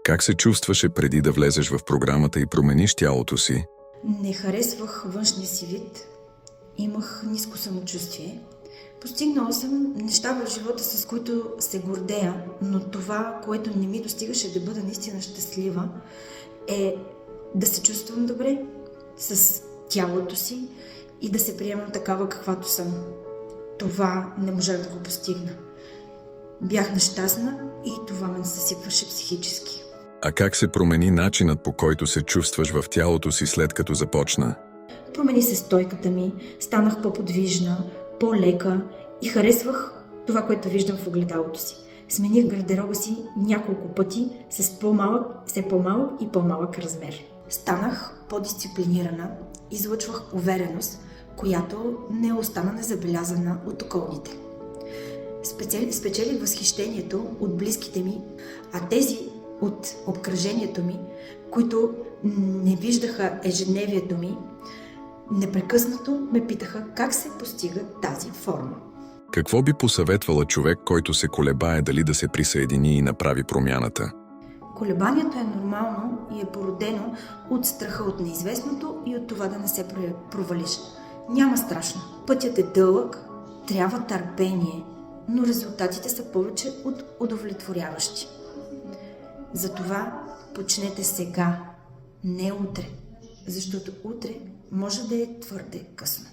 Как се чувстваше преди да влезеш в програмата и промениш тялото си? Не харесвах външния си вид. Имах ниско самочувствие. Постигнала съм неща в живота, с които се гордея, но това, което не ми достигаше да бъда наистина щастлива, е да се чувствам добре с тялото си и да се приемам такава каквато съм. Това не можах да го постигна. Бях нещастна и това ме съсипваше психически. А как се промени начинът, по който се чувстваш в тялото си след като започна? Промени се стойката ми, станах по-подвижна, по-лека и харесвах това, което виждам в огледалото си. Смених гардероба си няколко пъти с все по-малък и по-малък размер. Станах по-дисциплинирана, излъчвах увереност, която не остана незабелязана от околните. Спечелих възхищението от близките ми, а тези от обкръжението ми, които не виждаха ежедневието ми, непрекъснато ме питаха как се постига тази форма. Какво би посъветвала човек, който се колебае дали да се присъедини и направи промяната? Колебанието е нормално и е породено от страха от неизвестното и от това да не се провалиш. Няма страшно. Пътят е дълъг, трябва търпение, но резултатите са повече от удовлетворяващи. Затова почнете сега, не утре, защото утре може да е твърде късно.